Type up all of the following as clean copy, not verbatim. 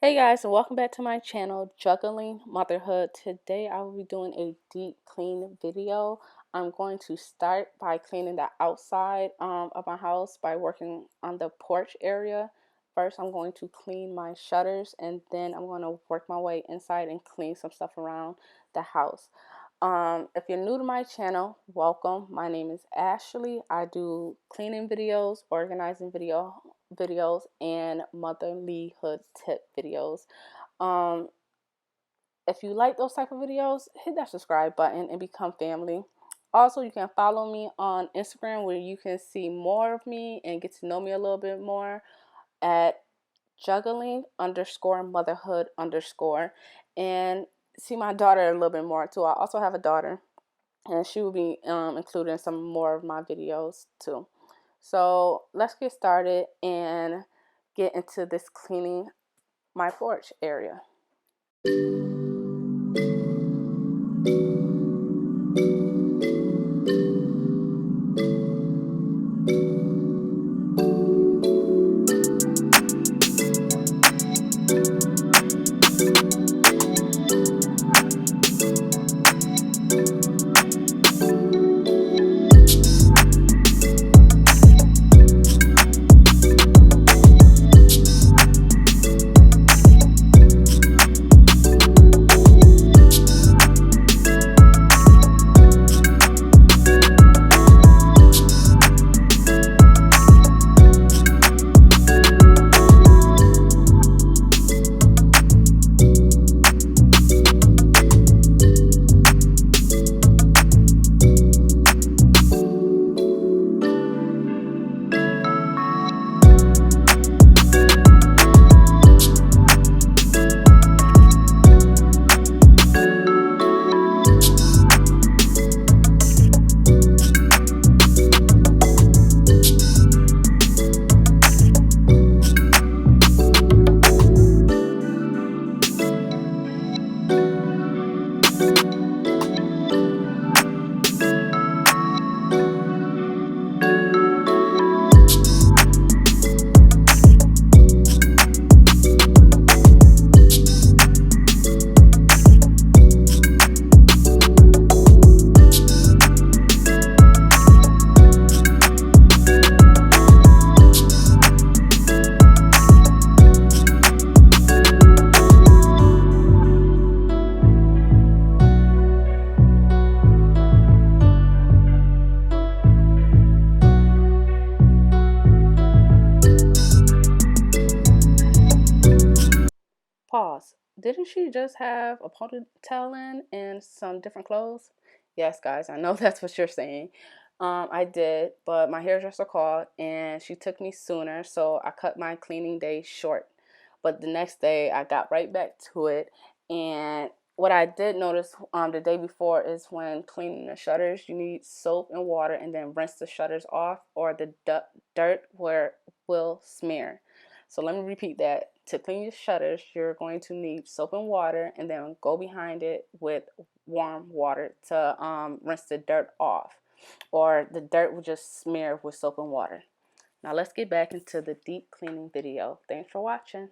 Hey guys, and welcome back to my channel, Juggling Motherhood. Today I will be doing a deep clean video. I'm going to start by cleaning the outside of my house by working on the porch area. First, I'm going to clean my shutters, and then I'm going to work my way inside and clean some stuff around the house. If you're new to my channel, welcome. My name is Ashley. I do cleaning videos, organizing videos, and motherlyhood tip videos. If you like those type of videos, hit that subscribe button and become family. Also, you can follow me on Instagram where you can see more of me and get to know me a little bit more at juggling_motherhood_ and see my daughter a little bit more too. I also have a daughter, and she will be included in some more of my videos too. So let's get started and get into this cleaning my porch area. Pause. Didn't she just have a ponytail in and some different clothes? Yes, guys, I know that's what you're saying. I did, but my hairdresser called and she took me sooner, so I cut my cleaning day short. But the next day, I got right back to it. And what I did notice the day before is when cleaning the shutters, you need soap and water and then rinse the shutters off, or the dirt will smear. So let me repeat that. To clean your shutters, you're going to need soap and water, and then go behind it with warm water to rinse the dirt off, or the dirt will just smear with soap and water. Now let's get back into the deep cleaning video. Thanks for watching.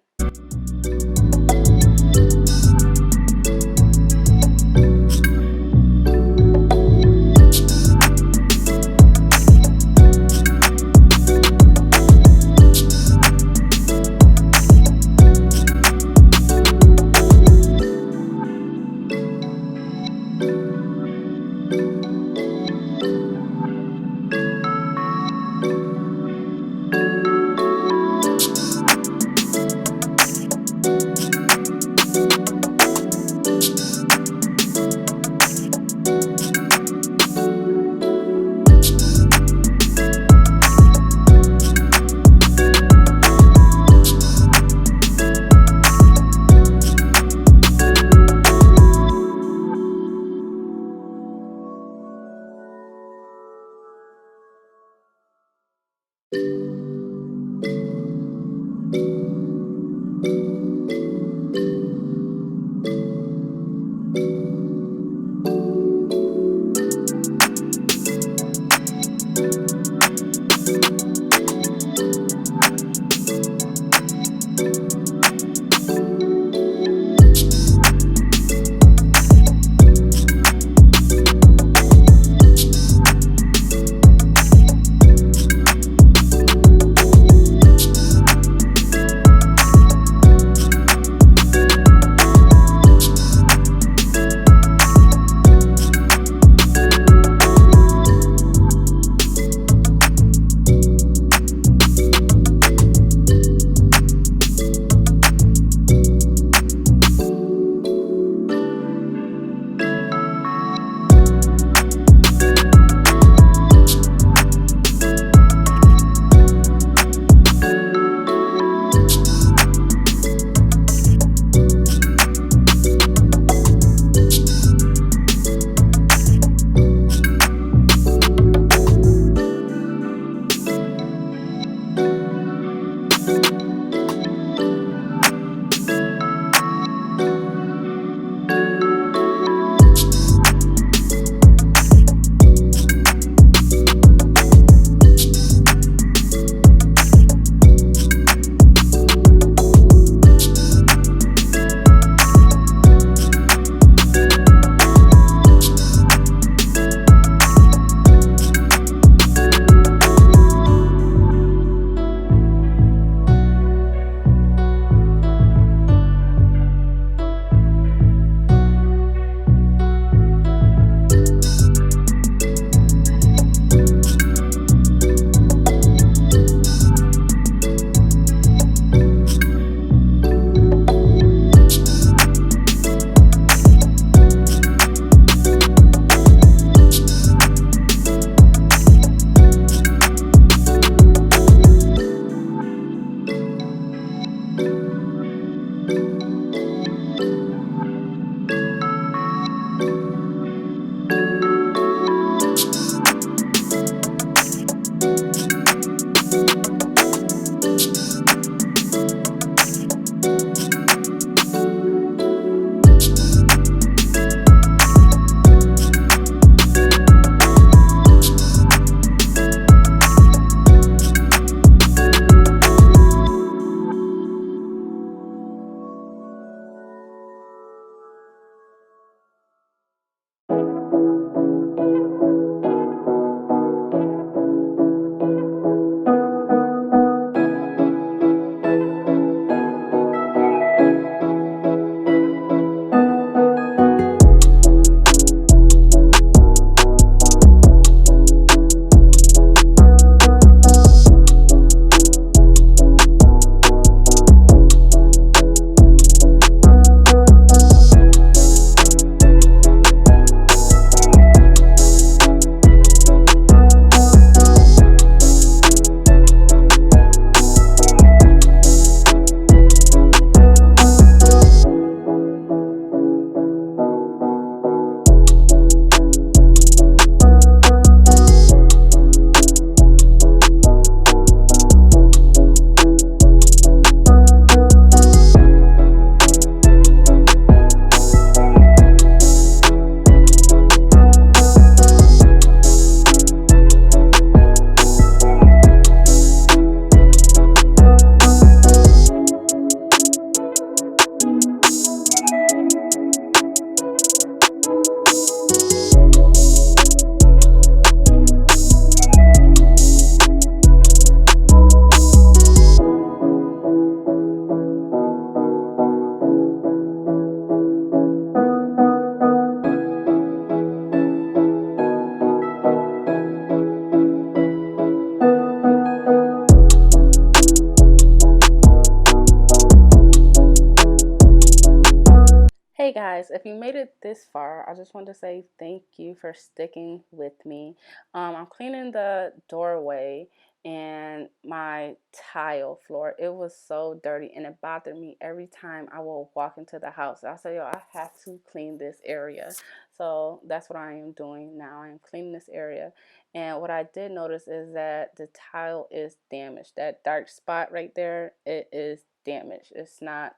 Hey guys, if you made it this far, I just want to say thank you for sticking with me. I'm cleaning the doorway and my tile floor. It was so dirty and it bothered me every time I will walk into the house. I said, yo, I have to clean this area. So that's what I am doing now. I am cleaning this area. And what I did notice is that the tile is damaged. That dark spot right there, it is damaged. It's not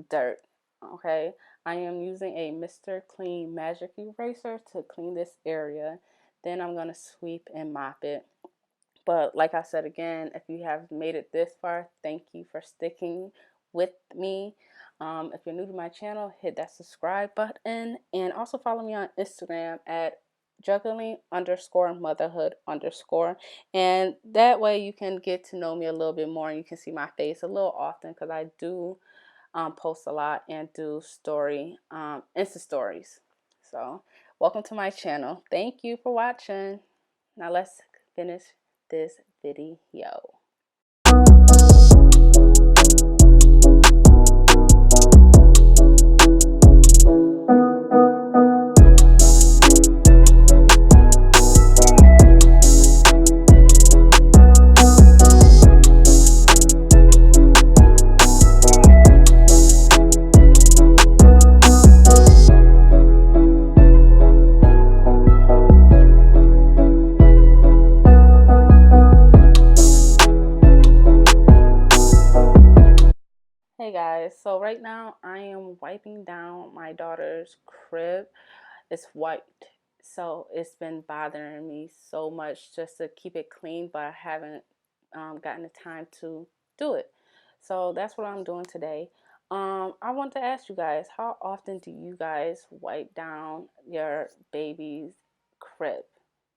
dirt. Okay. I am using a Mr. Clean Magic Eraser to clean this area. Then I'm going to sweep and mop it. But like I said again, if you have made it this far, thank you for sticking with me. If you're new to my channel, hit that subscribe button. And also follow me on Instagram at juggling_motherhood_. And that way you can get to know me a little bit more and you can see my face a little often because I do post a lot and do Insta stories. So welcome to my channel. Thank you for watching. Now let's finish this video. Hey guys, so right now I am wiping down my daughter's crib. It's white, so it's been bothering me so much just to keep it clean, but I haven't gotten the time to do it. So that's what I'm doing today. I want to ask you guys, how often do you guys wipe down your baby's crib?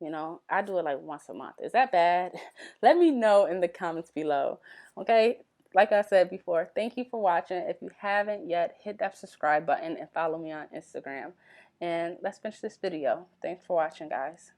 You know, I do it like once a month. Is that bad? Let me know in the comments below. Okay, like I said before, thank you for watching. If you haven't yet, hit that subscribe button and follow me on Instagram. And let's finish this video. Thanks for watching, guys.